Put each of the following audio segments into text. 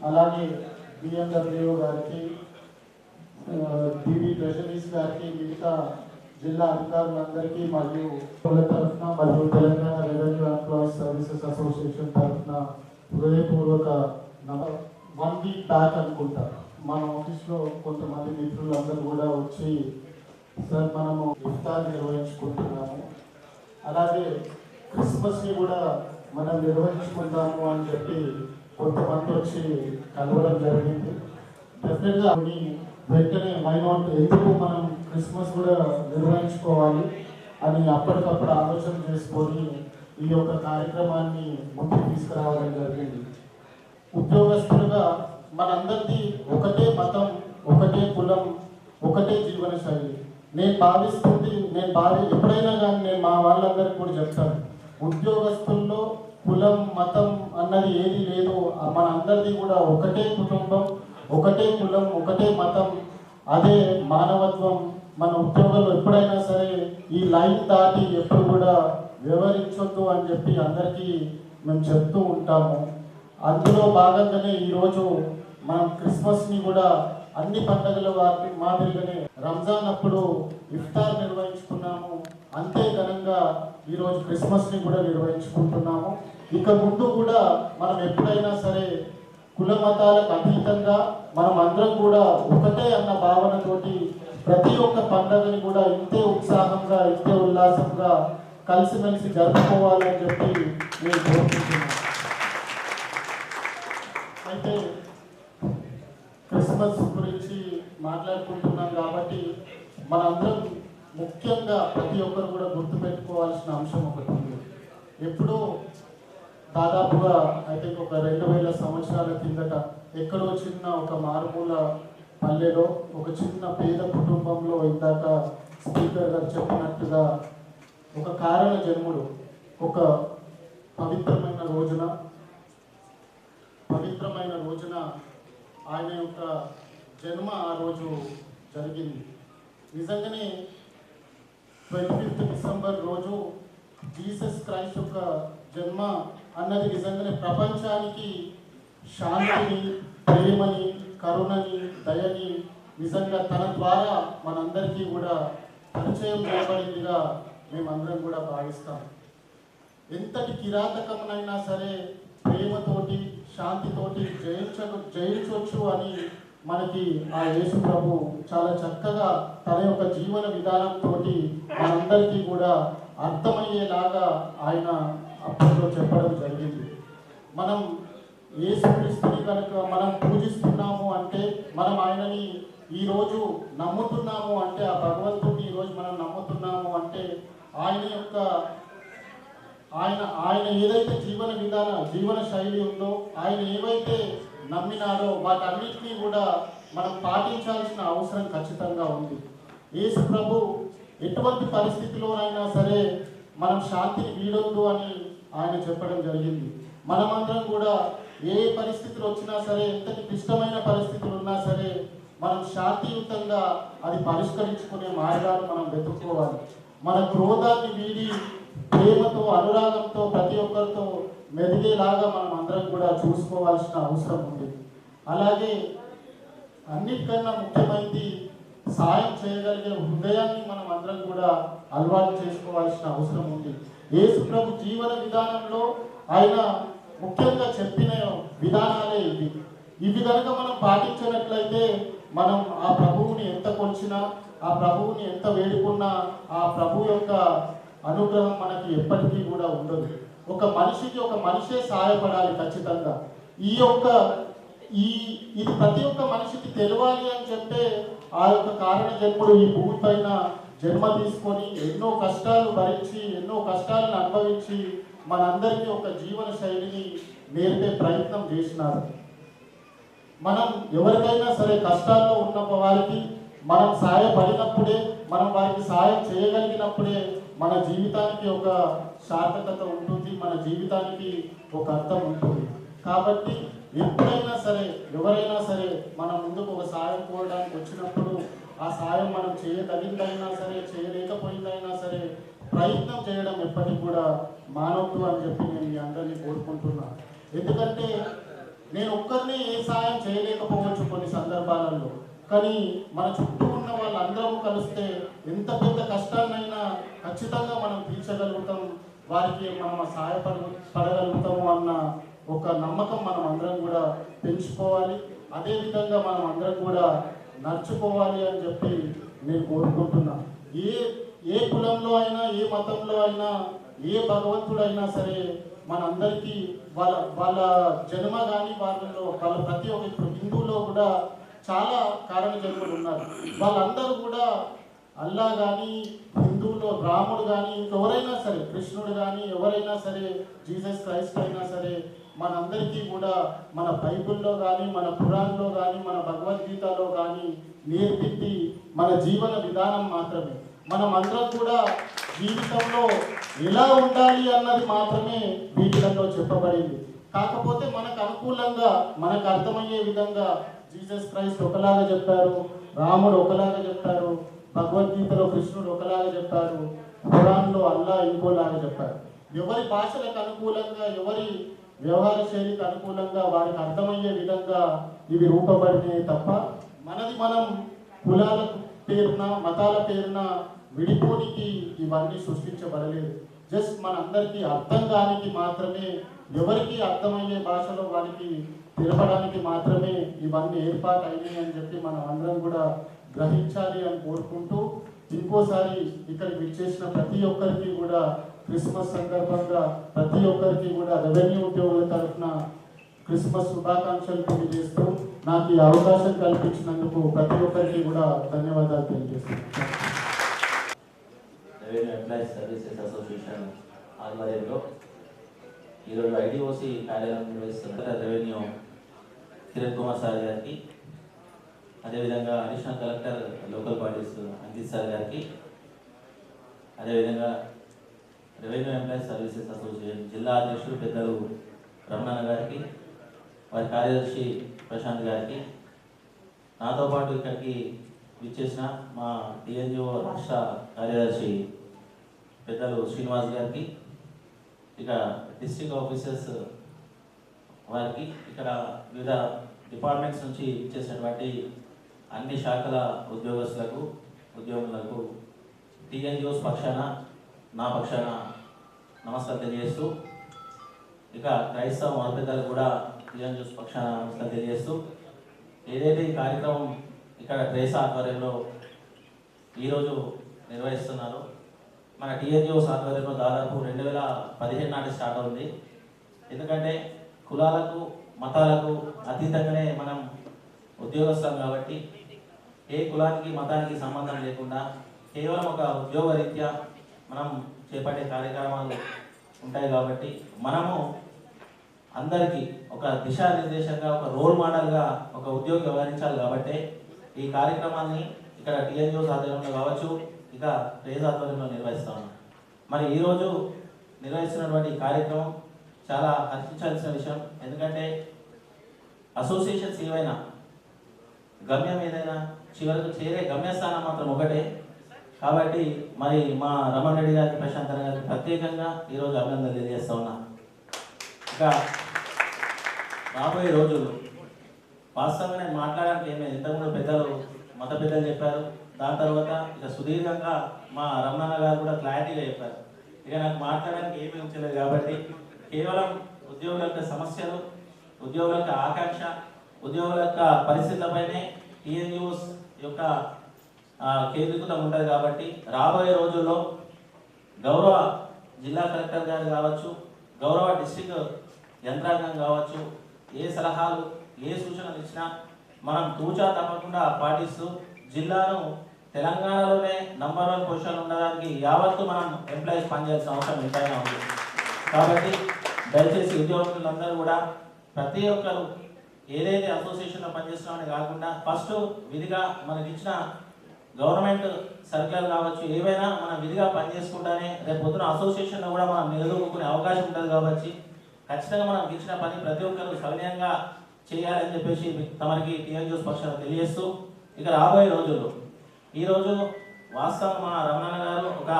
అలాగే బిఎండబ్ల్యూ గారికి, TV treasuries గారికి, మిగతా జిల్లా అధికారులందరికీ మరియు తరఫున మరియు Telangana revenue employees services association తరఫున హృదయపూర్వక 1 వీక్ బ్యాక్ అనుకుంటా మన ఆఫీస్లో కొంతమంది మిత్రులందరూ కూడా వచ్చి సార్ మనము ఇఫ్తార్ నిర్వహించుకుంటున్నాము, అలాగే క్రిస్మస్ని కూడా మనం నిర్వహించుకుంటాము అని చెప్పి కొంతమంది వచ్చి కలవడం జరిగింది. డెఫినెట్గా వెంటనే మైనాట్ ఎందుకు మనం క్రిస్మస్ కూడా నిర్వహించుకోవాలి అని అప్పటికప్పుడు ఆలోచన చేసుకొని ఈ యొక్క కార్యక్రమాన్ని ముందుకు తీసుకురావడం జరిగింది. ఉద్యోగస్తులుగా మనందరిది ఒకటే మతం, ఒకటే కులం, ఒకటే జీవన శైలి. నేను ఎప్పుడైనా కానీ నేను మా వాళ్ళందరికీ కూడా చెప్తాను, ఉద్యోగస్తుల్లో కులం మతం అన్నది ఏది లేదు. మన అందరిది కూడా ఒకటే కుటుంబం, ఒకటే కులం, ఒకటే మతం, అదే మానవత్వం. మన ఉద్యోగంలో ఎప్పుడైనా సరే ఈ లైన్ దాటి ఎప్పుడు కూడా వ్యవహరించొద్దు అని చెప్పి అందరికీ మేము చెప్తూ ఉంటాము. అందులో భాగంగానే ఈరోజు మనం క్రిస్మస్ని కూడా అన్ని పండుగల వాటి మాదిరిగానే రంజాన్ అప్పుడు ఇఫ్తార్ నిర్వహించుకున్నాము, అంతే ఘనంగా ఈరోజు క్రిస్మస్ని కూడా నిర్వహించుకుంటున్నాము. ఇక ముందు కూడా మనం ఎప్పుడైనా సరే కుల మతాలకు అతీతంగా మనం అందరం కూడా ఒకటే అన్న భావనతోటి ప్రతి ఒక్క పండుగని కూడా ఇంతే ఉత్సాహంగా, ఇంతే ఉల్లాసంగా కలిసిమెలిసి జరుపుకోవాలని చెప్పి నేను కోరుకుంటున్నాను. అయితే క్రిస్మస్ గురించి మాట్లాడుకుంటున్నాం కాబట్టి మనందరం ముఖ్యంగా ప్రతి ఒక్కరు కూడా గుర్తుపెట్టుకోవాల్సిన అంశం ఒకటి ఉంది. ఎప్పుడో దాదాపుగా అయితే ఒక 2000 సంవత్సరాల కిందట ఎక్కడో చిన్న ఒక మారుమూల పల్లెలో ఒక చిన్న పేద కుటుంబంలో ఇందాక స్పీకర్ గారు చెప్పినట్టుగా ఒక కారణ జన్ముడు ఒక పవిత్రమైన రోజున ఆయన యొక్క జన్మ ఆ రోజు జరిగింది. నిజంగానే 25th డిసెంబర్ రోజు జీసస్ క్రైస్ట్ యొక్క జన్మ అన్నది నిజంగానే ప్రపంచానికి శాంతిని, ప్రేమని, కరుణని, దయని నిజంగా తన ద్వారా మనందరికీ కూడా పరిచయం చేయబడిందిగా మేమందరం కూడా భావిస్తాం. ఎంతటి కిరాతకమునైనా సరే ప్రేమతోటి, శాంతితోటి జయించవచ్చు అని మనకి ఆ యేసు ప్రభు చాలా చక్కగా తన యొక్క జీవన విధానంతో మనందరికీ కూడా అర్థమయ్యేలాగా ఆయన అప్పట్లో చెప్పడం జరిగింది. మనం యేసుక్రీస్తుని కనుక మనం పూజిస్తున్నాము అంటే, మనం ఆయనని ఈరోజు నమ్ముతున్నాము అంటే, ఆ భగవంతుడిని ఈరోజు మనం నమ్ముతున్నాము అంటే ఆయన ఏదైతే జీవన శైలి ఉందో, ఆయన ఏవైతే నమ్మినాడో వాటన్నిటినీ కూడా మనం పాటించాల్సిన అవసరం ఖచ్చితంగా ఉంది. యేసు ప్రభు ఎటువంటి పరిస్థితిలోనైనా సరే మనం శాంతిని వీడొద్దు అని ఆయన చెప్పడం జరిగింది. మనమందరం కూడా ఏ పరిస్థితులు వచ్చినా సరే, ఎంతటి క్లిష్టమైన పరిస్థితులు ఉన్నా సరే మనం శాంతియుతంగా అది పరిష్కరించుకునే మార్గాలు మనం వెతుక్కోవాలి. మన క్రోధాన్ని వీడి ప్రేమతో, అనురాగంతో ప్రతి ఒక్కరితో మెదిగేలాగా మనం అందరం కూడా చూసుకోవాల్సిన అవసరం ఉంది. అలాగే అన్నిటికన్నా ముఖ్యమైనది సాయం చేయగలిగే హృదయాన్ని మనం అందరం కూడా అలవాటు చేసుకోవాల్సిన అవసరం ఉంది. యేసు ప్రభు జీవన విధానంలో ఆయన ముఖ్యంగా చెప్పిన విధానాలే ఇవి కనుక మనం పాటించినట్లయితే మనం ఆ ప్రభువుని ఎంత కొలిచినా, ఆ ప్రభువుని ఎంత వేడుకున్నా ఆ ప్రభు యొక్క అనుగ్రహం మనకి ఎప్పటికీ కూడా ఉండదు. ఒక మనిషే సహాయపడాలి ఖచ్చితంగా. ఇది ప్రతి ఒక్క మనిషికి తెలియాలి అని చెప్పే ఆ యొక్క కారణ జన్ముడు ఈ భూమి పైన జన్మ తీసుకొని ఎన్నో కష్టాలు భరించి, ఎన్నో కష్టాలను అనుభవించి మనందరికీ ఒక జీవన శైలిని నేర్పే ప్రయత్నం చేసినారు. మనం ఎవరికైనా సరే కష్టాల్లో ఉన్న వారికి మనం సహాయపడినప్పుడే, మనం వారికి సహాయం చేయగలిగినప్పుడే మన జీవితానికి ఒక సార్థకత ఉంటుంది, మన జీవితానికి ఒక అర్థం ఉంటుంది. కాబట్టి ఎప్పుడైనా సరే, ఎవరైనా సరే మన ముందుకు ఒక సాయం కోరడానికి వచ్చినప్పుడు ఆ సాయం మనం చేయదగిందైనా సరే, చేయలేకపోయిందైనా సరే ప్రయత్నం చేయడం ఎప్పటికి కూడా మానవత్వం అని చెప్పి నేను మీ అందరినీ కోరుకుంటున్నాను. ఎందుకంటే నేను ఒక్కరిని ఏ సాయం చేయలేకపోవచ్చు కొన్ని సందర్భాలలో, కానీ మన చుట్టూ ఉన్న వాళ్ళందరూ కలిస్తే ఎంత పెద్ద కష్టాన్నైనా ఖచ్చితంగా మనం తీర్చగలుగుతాం, వారికి మనం పడగలుగుతాము అన్న ఒక నమ్మకం మనం అందరం కూడా పెంచుకోవాలి. అదేవిధంగా మనం అందరం కూడా నడుచుకోవాలి అని చెప్పి నేను కోరుకుంటున్నా. ఏ ఏ కులంలో అయినా, ఏ మతంలో అయినా, ఏ భగవంతుడైనా సరే మనందరికీ వాళ్ళ వాళ్ళ జన్మ కానీ వాళ్ళ ప్రతి ఒక్క, ఇప్పుడు హిందువులో కూడా చాలా కారణ జన్ములు ఉన్నారు. వాళ్ళందరూ కూడా అల్లా కానీ, హిందువులో రాముడు కానీ, ఇంకెవరైనా సరే, కృష్ణుడు కానీ, ఎవరైనా సరే, జీసస్ క్రైస్ట్ అయినా సరే, మనందరికీ కూడా మన బైబిల్లో కానీ, మన పురాణంలో కానీ, మన భగవద్గీతలో కానీ నేర్పింది మన జీవన విధానం మాత్రమే. మనం అందరం కూడా జీవితంలో ఎలా ఉండాలి అన్నది మాత్రమే వీటిలో చెప్పబడింది. కాకపోతే మనకు అనుకూలంగా, మనకు అర్థమయ్యే విధంగా జీసస్ క్రైస్ట్ ఒకలాగా చెప్పారు, రాముడు ఒకలాగా చెప్పారు, భగవద్గీతలో కృష్ణుడు ఒకలాగా చెప్పారు, ఖురాన్లో అల్లా ఇంకోలాగా చెప్పారు. ఎవరి భాషలకు అనుకూలంగా, ఎవరి వ్యవహార శైలికి అనుకూలంగా వారికి అర్థమయ్యే విధంగా ఇవి రూపబడినాయి తప్ప మనది మనం కులాల పేరున, మతాల పేరున విడిపోనికి ఇవన్నీ సృష్టించబడలేదు. జస్ట్ మనందరికీ అర్థం కానికి మాత్రమే, ఎవరికి అర్థమయ్యే భాషలో వారికి తెలపడానికి మాత్రమే ఇవన్నీ ఏర్పాటు అయినాయి అని చెప్పి మనం అందరం కూడా గ్రహించాలి అని కోరుకుంటూ, ఇంకోసారి ఇక్కడికి విచ్చేసిన ప్రతి ఒక్కరికి కూడా క్రిస్మస్ సందర్భంగా ప్రతి ఒక్కరికి కూడా రెవెన్యూ ఉద్యోగుల తరఫున క్రిస్మస్ శుభాకాంక్షలు తెలియజేస్తూ నాకు ఈ అవకాశం కల్పించినందుకు ప్రతి ఒక్కరికి కూడా ధన్యవాదాలు తెలియజేస్తున్నాను. రెవెన్యూ ఎంప్లాయీస్ సర్వీసెస్ అసోసియేషన్ ఆధ్వర్యంలో ఈరోజు ఐడిఓసి కార్యాలయం నిర్వహిస్తున్న రెవెన్యూ కిరణ్ కుమార్ సార్ గారికి, అదేవిధంగా additional collector local bodies Ankit sir గారికి, అదేవిధంగా రెవెన్యూ ఎంప్లాయీస్ సర్వీసెస్ అసోసియేషన్ జిల్లా అధ్యక్షుడు పెద్దలు రమణ గారికి, వారి కార్యదర్శి ప్రశాంత్ గారికి, నాతో పాటు ఇక్కడికి విచ్చేసిన మా టీఎన్జిఓ రాష్ట్ర కార్యదర్శి పెద్దలు శ్రీనివాస్ గారికి, ఇక డిస్ట్రిక్ట్ ఆఫీసర్స్ వారికి, ఇక్కడ వివిధ డిపార్ట్మెంట్స్ నుంచి ఇచ్చేసినటువంటి అన్ని శాఖల ఉద్యోగులకు టీఎన్జిఓస్ పక్షాన, నా పక్షాన నమస్కారం తెలియజేస్తూ, ఇక క్రైస్తవ మత పెద్దలకు కూడా టీఎన్జిఓస్ పక్షాన నమస్కారం తెలియజేస్తూ, ఏదైతే ఈ కార్యక్రమం ఇక్కడ ట్రేసా ఆధ్వర్యంలో ఈరోజు నిర్వహిస్తున్నారో, మన టీఎన్జిఓస్ ఆధ్వర్యంలో దాదాపు 2015 నాటి స్టార్ట్ అవుతుంది. ఎందుకంటే కులాలకు, మతాలకు అతీతంగానే మనం ఉద్యోగస్తులం కాబట్టి ఏ కులానికి, మతానికి సంబంధం లేకుండా కేవలం ఒక ఉద్యోగ రీత్యా మనం చేపట్టే కార్యక్రమాలు ఉంటాయి కాబట్టి మనము అందరికీ ఒక దిశానిర్దేశంగా, ఒక రోల్ మోడల్గా ఒక ఉద్యోగి వ్యవహరించాలి. కాబట్టి ఈ కార్యక్రమాన్ని ఇక్కడ టీఎన్జిఓస్ ఆధ్వర్యంలో కావచ్చు, ఇక ట్రేసా ఆధ్వర్యంలో నిర్వహిస్తాము. మరి ఈరోజు నిర్వహిస్తున్నటువంటి కార్యక్రమం చాలా హర్షించాల్సిన విషయం. ఎందుకంటే అసోసియేషన్స్ ఏవైనా, గమ్యం ఏదైనా, చివరకు చేరే గమ్యస్థానం మాత్రం ఒకటే. కాబట్టి మరి మా రమణ రెడ్డి గారికి, ప్రశాంత్ గారికి ప్రత్యేకంగా ఈరోజు అభినందనలు తెలియజేస్తా ఉన్నా. ఇక రాబోయే రోజులు వాస్తవంగా నేను మాట్లాడడానికి ఏమీ, ఇంతకుముందు పెద్దలు, మత పెద్దలు చెప్పారు, దాని తర్వాత ఇక సుదీర్ఘంగా మా రమణ గారు కూడా క్లారిటీగా చెప్పారు. ఇక నాకు మాట్లాడడానికి ఏమీ ఉంచలేదు. కాబట్టి కేవలం ఉద్యోగుల యొక్క సమస్యలు, ఉద్యోగుల యొక్క ఆకాంక్ష, ఉద్యోగుల యొక్క పరిస్థితులపైనే టీఎన్జిఓస్ యొక్క కేంద్రీకృతం ఉంటుంది. కాబట్టి రాబోయే రోజుల్లో గౌరవ జిల్లా కలెక్టర్ గారు కావచ్చు, గౌరవ డిస్ట్రిక్ట్ యంత్రాంగం కావచ్చు, ఏ సలహాలు, ఏ సూచనలు ఇచ్చినా మనం తూచా తప్పకుండా పాటిస్తూ జిల్లాను తెలంగాణలోనే నంబర్ 1 పొజిషన్ ఉండడానికి యావత్తు మనం ఎంప్లాయీస్ పనిచేయాల్సిన అవసరం ఎంతైనా ఉంది. కాబట్టి దయచేసి ఉద్యోగులందరూ కూడా ప్రతి ఒక్కరు ఏదైతే అసోసియేషన్లో పనిచేస్తున్నామని కాకుండా ఫస్ట్ విధిగా మనకి ఇచ్చిన గవర్నమెంట్ సర్కిల్ కావచ్చు, ఏవైనా మనం విధిగా పనిచేసుకుంటానే రేపు పొద్దున అసోసియేషన్లో కూడా మనం నిలదొక్కునే అవకాశం ఉంటుంది. కాబట్టి ఖచ్చితంగా మనం ఇచ్చిన పని ప్రతి ఒక్కరు సవినయంగా చేయాలని చెప్పేసి తమకి టీఎన్జిఓస్ పక్షాన తెలియజేస్తూ, ఇక రాబోయే రోజుల్లో ఈరోజు వాస్తవం మా రమణ గారు ఒక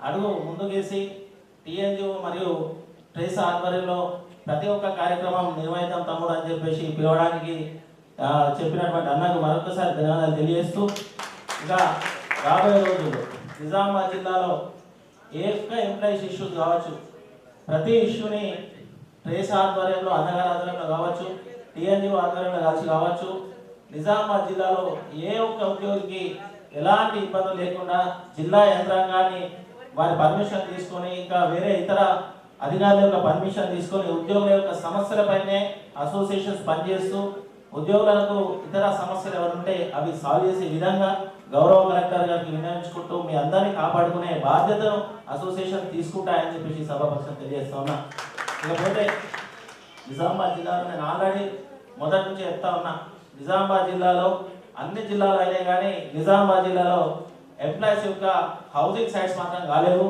అడుగు ముందుకేసి టీఎన్జిఓ మరియు ట్రేసా ఆధ్వర్యంలో ప్రతి ఒక్క కార్యక్రమం నిర్వహిద్దాం తమ్ముడు అని చెప్పేసి పిలవడానికి చెప్పినటువంటి అన్నకు మరొకసారి ధన్యవాదాలు తెలియజేస్తూ, ఇంకా రాబోయే రోజుల్లో నిజామాబాద్ జిల్లాలో ఏ ఒక్క ఎంప్లాయీస్ ఇష్యూస్ కావచ్చు, ప్రతి ఇష్యూని ట్రేస్ ఆధ్వర్యంలో అన్నగారి ఆధ్వర్యంలో కావచ్చు, టీఎన్జిఓ ఆధ్వర్యంలో కలిసి కావచ్చు, నిజామాబాద్ జిల్లాలో ఏ ఒక్క ఉద్యోగికి ఎలాంటి ఇబ్బందులు లేకుండా జిల్లా యంత్రాంగాన్ని వారి పర్మిషన్ తీసుకొని ఇంకా వేరే ఇతర అధికారుల యొక్క పర్మిషన్ తీసుకొని ఉద్యోగుల యొక్క సమస్యలపైనే అసోసియేషన్స్ పనిచేస్తూ ఉద్యోగులకు ఇతర సమస్యలు ఎవరుంటే అవి సాల్వ్ చేసే విధంగా గౌరవ కలెక్టర్ గారికి వినియోగించుకుంటూ మీ అందరినీ కాపాడుకునే బాధ్యతను అసోసియేషన్ తీసుకుంటాయని చెప్పేసి సభాపక్షం తెలియజేస్తా ఉన్నా. ఇకపోతే నిజామాబాద్ జిల్లాలో నేను ఆల్రెడీ మొదటి నుంచి చెప్తా ఉన్నా, నిజామాబాద్ జిల్లాలో అన్ని జిల్లాలు అయినా కానీ నిజామాబాద్ జిల్లాలో ఎంప్లాయీస్ యొక్క హౌసింగ్ సైట్స్ మాత్రం కాలేవు.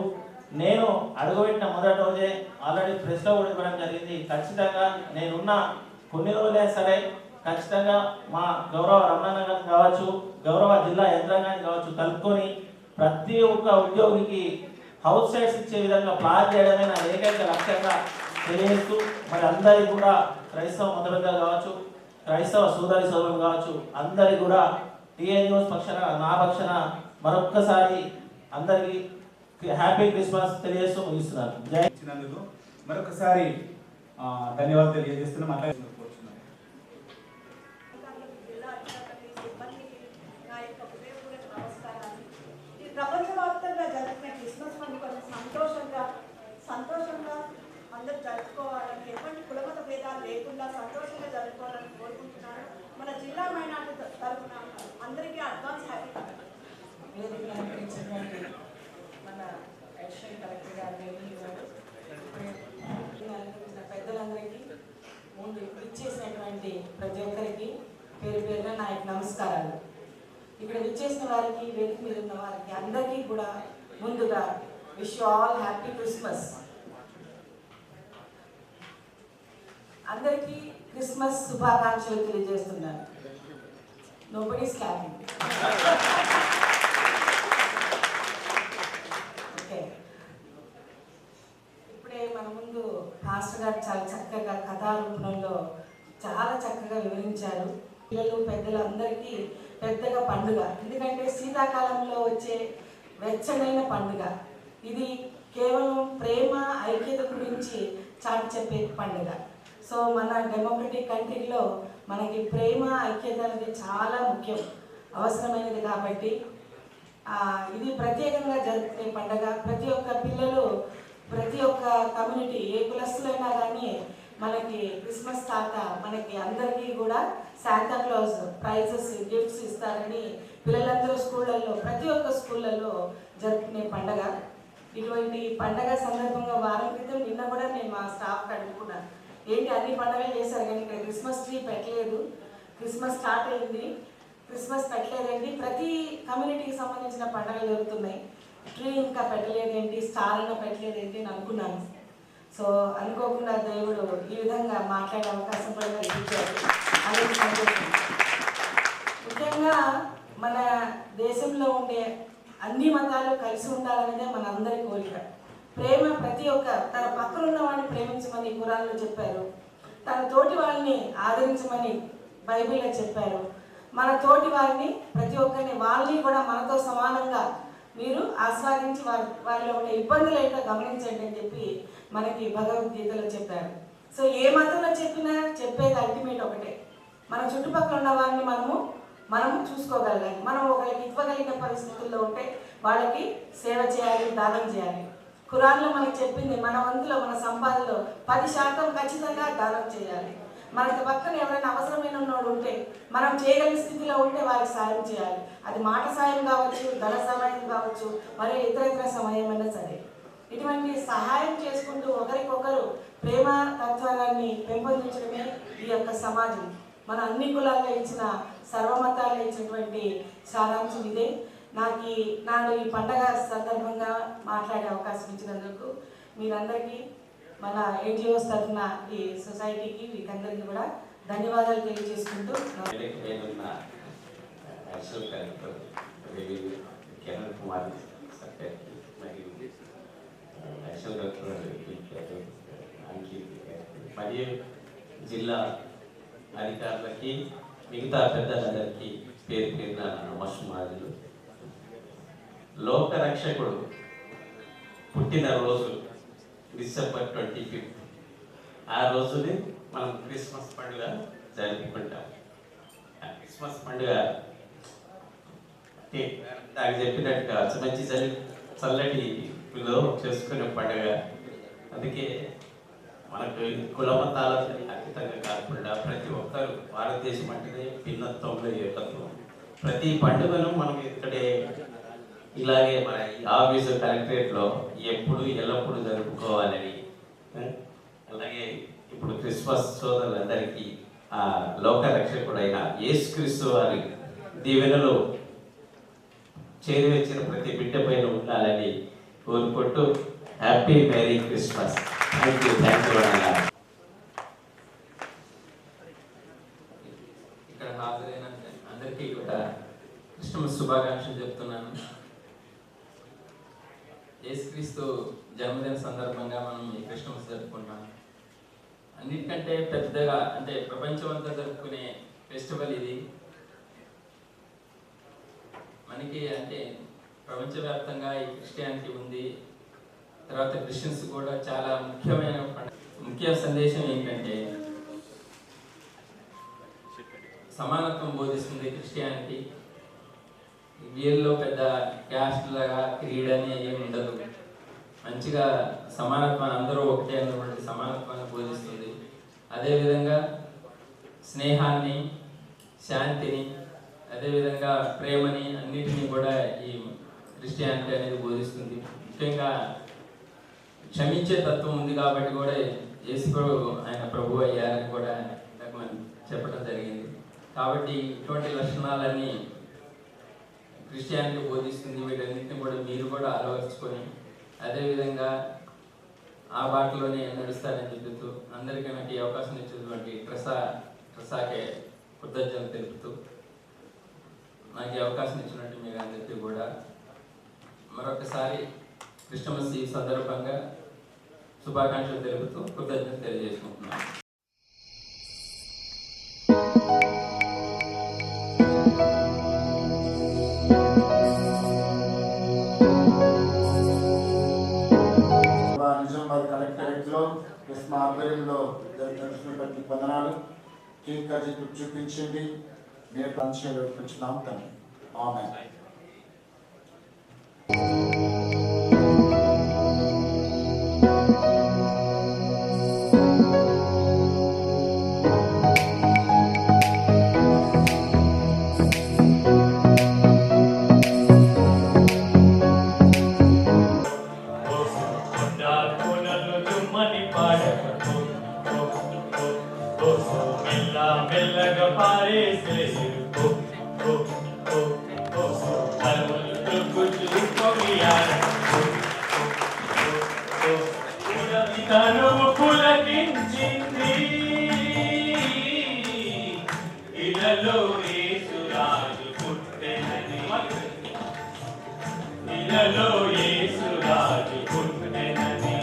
నేను అడుగుపెట్టిన మొదటి రోజే ఆల్రెడీ ప్రెస్లో కూడా ఇవ్వడం జరిగింది. ఖచ్చితంగా నేనున్న కొన్ని రోజులే సరే ఖచ్చితంగా మా గౌరవ రమణ గారిని కావచ్చు, గౌరవ జిల్లా యంత్రాంగాన్ని కావచ్చు కలుపుకొని ప్రతి ఒక్క ఉద్యోగికి హౌస్ సైట్స్ ఇచ్చే విధంగా ప్లాన్ చేయడమే నా ఏకైక లక్ష్యంగా తెలియజేస్తూ, మరి అందరికీ కూడా క్రైస్తవ మతపెద్దలు కావచ్చు, క్రైస్తవ సోదరి సోదరులు కావచ్చు, అందరికీ కూడా టీఎన్జిఓస్ పక్షాన నా పక్షాన మరొక్కసారి అందరికీ హ్యాపీ క్రిస్మస్ తెలియజేస్తూ ముగిస్తున్నాను. జై ఇచ్చినందుకు మరొకసారి ధన్యవాదాలు తెలియజేస్తున్నాం. ప్రపంచవ్యాప్తంగా జరుపుకునే క్రిస్మస్ పండుగ సంతోషంగా అందరూ జరుపుకోవాలని, ఎటువంటి కులమత భేదాలు లేకుండా సంతోషంగా జరుపుకోవాలని కోరుకుంటున్నాను. మన జిల్లా మైనార్టీ తరఫున అందరికీ అడ్వాన్స్ హ్యాపీ. మన అడిషనల్ కలెక్టర్ గారు పెద్దలందరికీ ముందు ఇచ్చేసినటువంటి ప్రతి ఒక్కరికి పేరు పేరున నా యొక్క నమస్కారాలు. ఇక్కడ విచ్చేసిన వారికి, వేదిక మీద ఉన్న వారికి అందరికీ కూడా ముందుగా wish you all happy Christmas. అందరికీ క్రిస్మస్ శుభాకాంక్షలు తెలియజేస్తున్నాను. Nobody is clapping. ఓకే, ఇప్పుడే మన ముందు పాస్టర్ గారు చాలా చక్కగా కథారూపంలో చాలా చక్కగా వివరించారు. పిల్లలు పెద్దలు అందరికీ పెద్దగా పండుగ, ఎందుకంటే శీతాకాలంలో వచ్చే వెచ్చనైన పండుగ ఇది. కేవలం ప్రేమ ఐక్యత గురించి చాటి చెప్పే పండుగ. సో మన డెమోక్రటిక్ కంట్రీలో మనకి ప్రేమ ఐక్యత అనేది చాలా ముఖ్యం, అవసరమైనది. కాబట్టి ఇది ప్రత్యేకంగా జరుపుకునే పండుగ. ప్రతి ఒక్క పిల్లలు, ప్రతి ఒక్క కమ్యూనిటీ, ఏ కులస్తులైనా కానీ మనకి క్రిస్మస్ తాత మనకి అందరికీ కూడా శాంతా క్లాజ్ ప్రైజెస్, గిఫ్ట్స్ ఇస్తారని పిల్లలందరూ స్కూళ్ళల్లో, ప్రతి ఒక్క స్కూళ్ళల్లో జరుపుకునే పండగ. ఇటువంటి పండగ సందర్భంగా వారం క్రితం నిన్న కూడా నేను మా స్టాఫ్కి అడుగుకున్నాను, ఏంటి అన్ని పండుగలు చేశారు కానీ ఇక్కడ క్రిస్మస్ ట్రీ పెట్టలేదు, క్రిస్మస్ స్టార్ట్ అయింది, క్రిస్మస్ పెట్టలేదండి. ప్రతి కమ్యూనిటీకి సంబంధించిన పండుగలు జరుగుతున్నాయి, ట్రీ ఇంకా పెట్టలేదేంటి, స్టార్ అన్న పెట్టలేదేంటి అని అనుకున్నాను. సో అనుకోకుండా దేవుడు ఈ విధంగా మాట్లాడే అవకాశం కూడా కల్పించారు. అలాగే సంతోషం. ముఖ్యంగా మన దేశంలో ఉండే అన్ని మతాలు కలిసి ఉండాలనేదే మన అందరి కోరిక. ప్రేమ ప్రతి ఒక్క తన పక్కన ఉన్న వాడిని ప్రేమించమని ఖురాన్లో చెప్పారు, తన తోటి వాళ్ళని ఆదరించమని బైబిల్లో చెప్పారు. మన తోటి వారిని, ప్రతి ఒక్కరిని, వాళ్ళని కూడా మనతో సమానంగా మీరు ఆస్వాదించి వారిలో ఉండే ఇబ్బందులు ఏంటో గమనించండి అని చెప్పి మనకి భగవద్గీతలో చెప్పారు. సో ఏ మతంలో చెప్పినా చెప్పేది అల్టిమేట్ ఒకటే, మన చుట్టుపక్కల ఉన్న వారిని మనము చూసుకోగలగాలి. మనం ఒకరికి ఇవ్వగలిగిన పరిస్థితుల్లో ఉంటే వాళ్ళకి సేవ చేయాలి, దానం చేయాలి. ఖురాన్లో మనకు చెప్పింది, మన వంతులో, మన సంపాదనలో 10% ఖచ్చితంగా దానం చేయాలి. మనకి పక్కన ఎవరైనా అవసరమైన ఉన్నోడు ఉంటే, మనం చేయగలిగిన స్థితిలో ఉంటే వారికి సాయం చేయాలి. అది మాట సాయం కావచ్చు, ధన సహాయం కావచ్చు, మరి ఇతర సమయమైనా సరే. ఇటువంటి సహాయం చేసుకుంటూ ఒకరికొకరు ప్రేమ తత్వాన్ని పెంపొందించడమే ఈ యొక్క సమాజం. మన అన్ని కులాల్లో ఇచ్చిన, సర్వమతాల్లో ఇచ్చినటువంటి సారాంశం ఇదే. నాడు ఈ పండగ సందర్భంగా మాట్లాడే అవకాశం ఇచ్చినందుకు మీరందరికీ, మన ఎన్జిఓస్ తరఫున ఈ సొసైటీకి, వీకందరికీ కూడా ధన్యవాదాలు తెలియజేసుకుంటూ కిరణ్ కుమార్ మరియు నేషనల్ కలెక్టర్ అంకిత్ మరియు జిల్లా అధికారులకి మిగతా పెద్దలందరికీ పేరు పేరున నమస్కారాలు. లోకరక్షకుడు పుట్టినరోజు డిసెంబర్ 25. ఆ రోజుని మనం క్రిస్మస్ పండుగ జరుపుకుంటాం. ఆ క్రిస్మస్ పండుగ నాకు చెప్పినట్టుగా మంచి చల్లటిలో చేసుకునే పండుగ. అందుకే మనకు కుల మతాలకు అతీతంగా కాకుండా ప్రతి ఒక్కరు భారతదేశం అంటేనే భిన్నత్వంలో ఏకత్వం. ప్రతి పండుగను మనం ఇక్కడే ఇలాగే మన ఆఫీసు కలెక్టరేట్లో ఎప్పుడు ఎల్లప్పుడూ జరుపుకోవాలని, అలాగే ఇప్పుడు క్రిస్మస్ సోదరులందరికీ ఆ లోకరక్షకుడైన యేసుక్రీస్తు వారి దీవెనలు చేరి వచ్చిన ప్రతి బిడ్డ పైన ఉండాలని కోరుకుంటూ happy Mary Christmas. Thank you అన్న. ఇక్కడ హాజరైన అందరికీ కూడా క్రిస్మస్ శుభాకాంక్షలు చెప్తున్నాను. యేసుక్రీస్తు జన్మదిన సందర్భంగా మనం ఈ క్రిస్మస్ జరుపుకుంటాం. అన్నిటికంటే పెద్దగా అంటే ప్రపంచం అంతా జరుపుకునే ఫెస్టివల్ ఇది. మనకి అంటే ప్రపంచవ్యాప్తంగా ఈ క్రిస్టియానిటీ ఉంది. తర్వాత క్రిస్టియన్స్ కూడా చాలా ముఖ్యమైన ముఖ్య సందేశం ఏంటంటే సమానత్వం బోధిస్తుంది క్రిస్టియానిటీ. వీళ్ళలో పెద్ద క్యాస్ట్ లాగా క్రీడ్ అని ఏమి ఉండదు. మంచిగా సమానత్వాన్ని, అందరూ ఒకటే అన్నటువంటి సమానత్వాన్ని బోధిస్తుంది. అదేవిధంగా స్నేహాన్ని, శాంతిని, అదేవిధంగా ప్రేమని అన్నిటినీ కూడా ఈ క్రిస్టియానిటీ అనేది బోధిస్తుంది. ముఖ్యంగా క్షమించే తత్వం ఉంది కాబట్టి కూడా యేసు ఆయన ప్రభు అయ్యారని కూడా మనం చెప్పడం జరిగింది. కాబట్టి ఇటువంటి లక్షణాలన్నీ క్రిస్టియానిటీ బోధిస్తుంది. వీటన్నిటిని కూడా మీరు కూడా అలవర్చుకొని అదేవిధంగా ఆ బాటలోనే నడుస్తారని చెబుతూ అందరికీ నాకు ఈ అవకాశం ఇచ్చినటువంటి ట్రసాకే కృతజ్ఞతలు తెలుపుతూ నాకు ఈ అవకాశం ఇచ్చినట్టు మీరు అందరికీ కూడా మరొకసారి క్రిస్మస్ ఈ సందర్భంగా శుభాకాంక్షలు తెలుపుతూ కృతజ్ఞతలు తెలియజేసుకుంటున్నాను. నిజామాబాద్ కలెక్టరేట్లో మా ఆధ్వర్యంలో జరిగినటువంటి వందనాలు కేక్ కట్ చూపించింది. నేను పంచాలు పెంచున్నాం తండ్రి. ఆమేన్. ఇలలో యేసురాజు పుట్టెనని, ఇలలో యేసురాజు పుట్టెనని,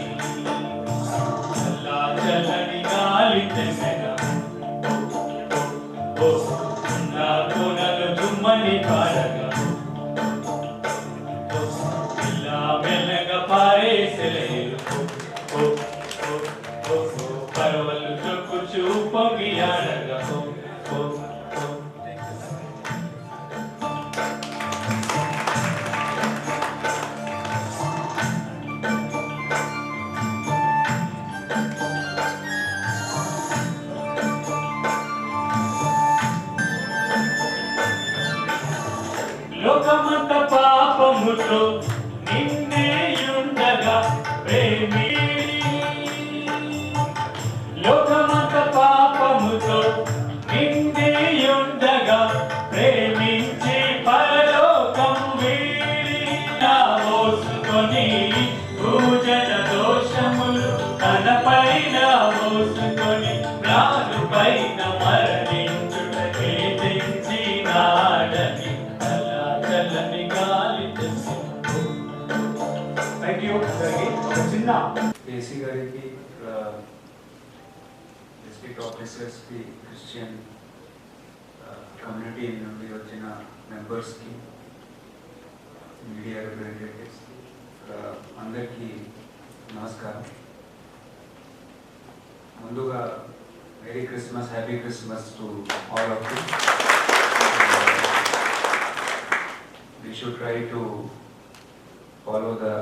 చల్లని గాలి తెసెగా నా కొనలు దుమ్మని పాడగా మెల్లగా పారేసలేరు పర్వలు చొక్కుచూ పొంగి ఆడగా లోకమంత పాపముతో నిండియుండగా ప్రేమి, లోకమంత పాపముతో నిండియుండగా ప్రేమించి పరలోకం వీడి మోసుకొని భూజన దోషములు తన పైన మోసుకొని రాను పైన మరణించుటకే తెంచినాడని చల్లని గాలి తెసి. Thank you. ఒక చిన్న కేసీ గారికి డిస్ట్రిక్ట్ ఆఫీసర్స్కి, క్రిస్టియన్ కమ్యూనిటీ నుండి వచ్చిన మెంబర్స్కి, మీడియా రిప్రజెంటేటివ్స్కి, అందరికీ నమస్కారం. ముందుగా merry Christmas, happy Christmas to all of you. We should try to follow the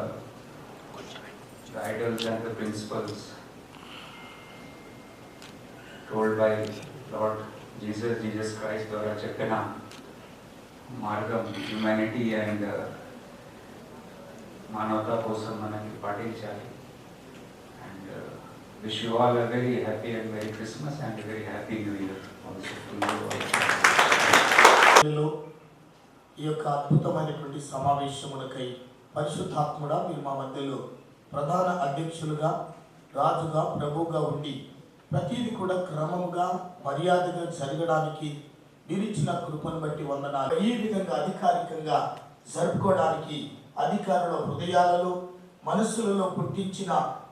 ideals and the principles told by Lord Jesus Christ ద్వారా చెప్పిన మార్గం హ్యూమానిటీ అండ్ మానవత కోసం మనకి పాటించాలి. And wish you all a very happy and very Christmas and very happy new year also to you. ఈ యొక్క అద్భుతమైనటువంటి సమావేశములకై పరిశుద్ధాత్ముడా మీరు మా మధ్యలో ప్రధాన అధ్యక్షులుగా, రాజుగా, ప్రభువుగా ఉండి ప్రతిదీ కూడా క్రమముగా, మర్యాదగా జరగడానికి మీరు ఇచ్చిన కృపను బట్టి వందనాలు. ఈ విధంగా అధికారికంగా జరుపుకోవడానికి అధికారుల హృదయాలలో, మనస్సులలో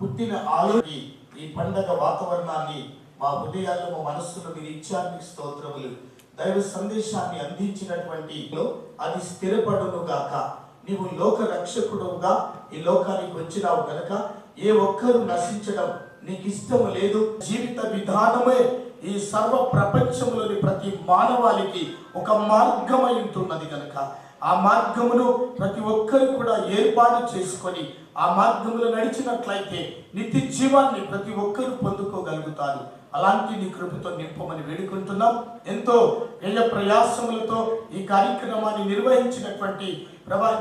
పుట్టిన ఆలోచన ఈ పండగ వాతావరణాన్ని మా హృదయాల్లో, మా మనస్సులో మీరు ఇచ్చారు. మీకు స్తోత్రములు. దైవ సందేశాన్ని అందించినటువంటి అది స్థిరపడును గాక. నీవు లోక రక్షకుడుగా ఈ లోకానికి వచ్చినావు గనక ఏ ఒక్కరు నశించడం నీకు ఇష్టం లేదు. జీవిత విధానమే ఈ సర్వ ప్రపంచంలోని ప్రతి మానవాళికి ఒక మార్గమై ఉంటున్నది కనుక ఆ మార్గమును ప్రతి ఒక్కరు కూడా ఏర్పాటు చేసుకొని ఆ మార్గములో నడిచినట్లయితే నిత్య జీవాన్ని ప్రతి ఒక్కరు పొందుకోగలుగుతారు. అలాంటి నీ కృపతో నింపమని వేడుకుంటున్నాం. ఎంతో వ్యయ ప్రయాసములతో ఈ కార్యక్రమాన్ని నిర్వహించినటువంటి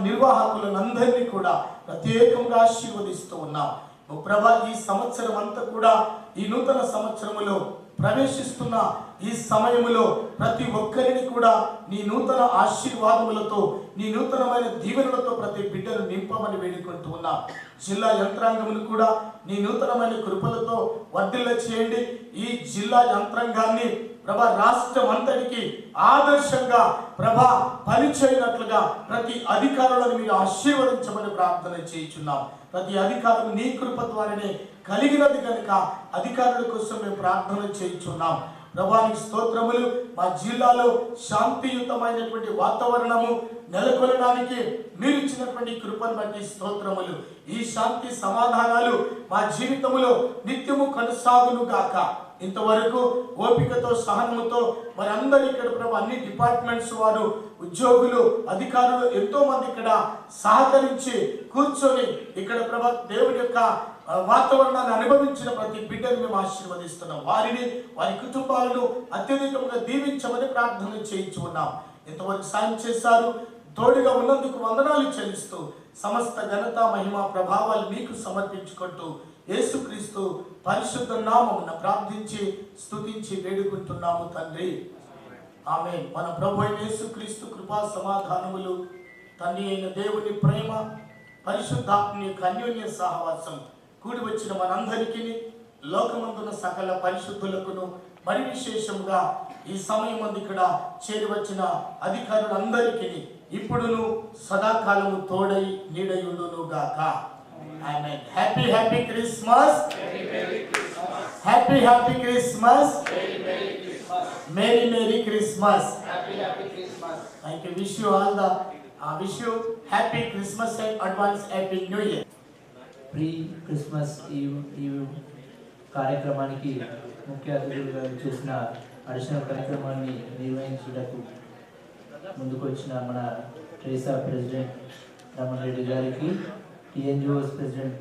నిర్వాహకులందరినీ కూడా ప్రత్యేకంగా ఆశీర్వదిస్తూ ఉన్నాం. ప్రభా, ఈ సంవత్సరం అంతా కూడా ఈ నూతన సంవత్సరములో ప్రవేశిస్తున్న ఈ సమయములో ప్రతి ఒక్కరిని కూడా నీ నూతన ఆశీర్వాదములతో, నీ నూతనమైన దీవెనలతో ప్రతి బిడ్డను నింపమని వేడుకుంటూ ఉన్నా. జిల్లా యంత్రాంగమును కూడా నీ నూతనమైన కృపలతో వర్ధిల్ల చేయండి. ఈ జిల్లా యంత్రాంగాన్ని ప్రభా రాష్ట్రం అంతటికి ఆదర్శంగా ప్రభా పనిచేయనట్లుగా ప్రతి అధికారులను మీరు ఆశీర్వదించమని ప్రార్థన చేయించున్నాం. ప్రతి అధికారులు నీ కృప ద్వారానే కలిగినది కనుక అధికారుల కోసం మేము ప్రార్థన చేయించున్నాం. ప్రభానికి స్తోత్రములు. మా జిల్లాలో శాంతియుతమైనటువంటి వాతావరణము నెలకొనడానికి మీరు ఇచ్చినటువంటి కృపను బట్టి స్తోత్రములు. ఈ శాంతి సమాధానాలు మా జీవితంలో నిత్యము కొనసాగును గాక. ఇంతవరకు ఓపికతో, సహనముతో మరి అందరు ఇక్కడ ప్రభు అన్ని డిపార్ట్మెంట్స్ వారు, ఉద్యోగులు, అధికారులు ఎంతో మంది ఇక్కడ సహకరించి కూర్చొని ఇక్కడ ప్రభు దేవుని యొక్క వాతావరణాన్ని అనుభవించిన ప్రతి బిడ్డను మేము ఆశీర్వదిస్తున్నాం. వారిని, వారి కుటుంబాలను అత్యధికంగా దీవించమని ప్రార్థన చేయించు ఉన్నాం. ఇంతవరకు సాయం చేశారు. తోడుగా ఉన్నందుకు వందనాలు చెల్లిస్తూ సమస్త ఘనత, మహిమ, ప్రభావాలు మీకు సమర్పించుకుంటూ యేసుక్రీస్తు పరిశుద్ధ నామమున ప్రార్థించి స్తుతించి వేడుకుంటున్నాము తండ్రి. ఆమేన్. మన ప్రభు అయిన యేసుక్రీస్తు కృపా సమాధానములు, తండ్రి అయిన దేవుని ప్రేమ, పరిశుద్ధాత్మని యొక్క అన్యోన్య సహవాసం కూడి వచ్చిన మనందరికీ, లోకమందున సకల పరిశుద్ధులకును, మరి విశేషంగా ఈ సమయం మంది ఇక్కడ చేరి వచ్చిన అధికారులందరికీ ఇప్పుడును సదాకాలము తోడై నీడయుండును గాక. Amen. Happy happy Christmas. Happy happy Christmas. Merry merry Christmas. Thank you. Wish you all the wish you happy Christmas and advance happy new year. Pre Christmas ఈ కార్యక్రమానికి ముఖ్య అతిథులుగా చేసిన అడిషనల్ కార్యక్రమాన్ని నిర్వహించుటకు ముందుకు వచ్చిన మన ట్రేసా ప్రెసిడెంట్ రమణ రెడ్డి గారికి, టీఎన్జిఓస్ ప్రెసిడెంట్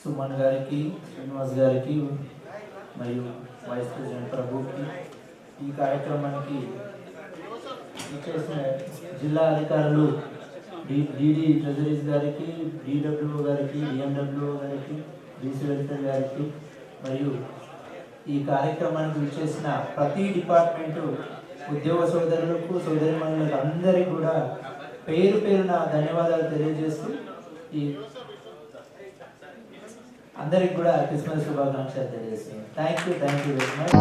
సుమన్ గారికి, శ్రీనివాస్ గారికి మరియు వైస్ ప్రెసిడెంట్ ప్రభుకి, ఈ కార్యక్రమానికి చేసిన జిల్లా అధికారులు డిడి ట్రెజరీస్ గారికి, డిడబ్ల్యూఓ గారికి, డిఎండబ్ల్యూఓ గారికి, బీసీ వెల్ఫేర్ గారికి మరియు ఈ కార్యక్రమానికి విచ్చేసిన ప్రతి డిపార్ట్మెంటు ఉద్యోగ సోదరులకు, సోదరిమణులకు అందరికీ కూడా పేరు పేరున ధన్యవాదాలు తెలియజేస్తూ ఈ అందరికి కూడా క్రిస్మస్ శుభాకాంక్షలు తెలియజేస్తున్నాను. Thank you very much.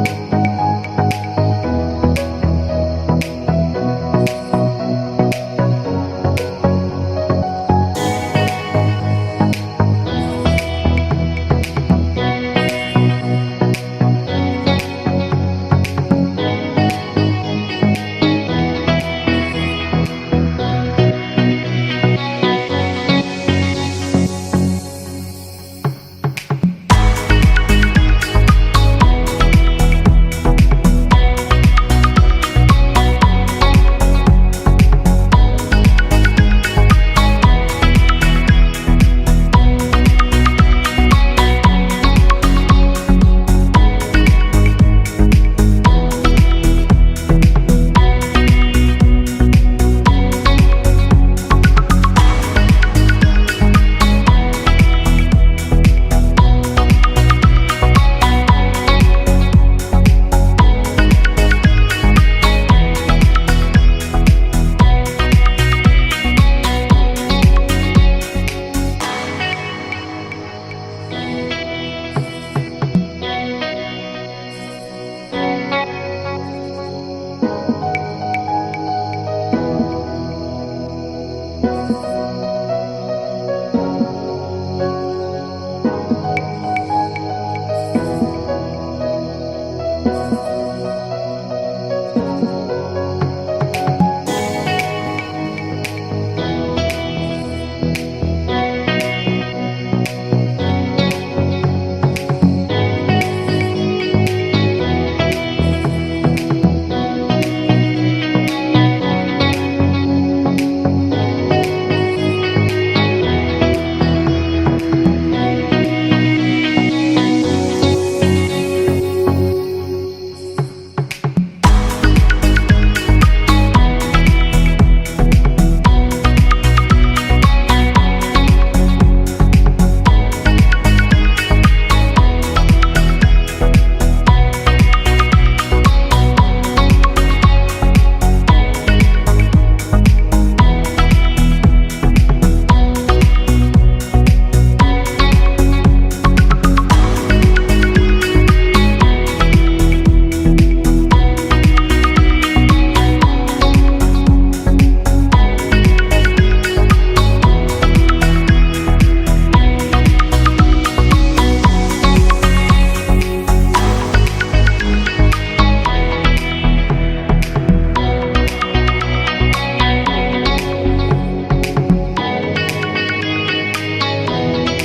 Thank you.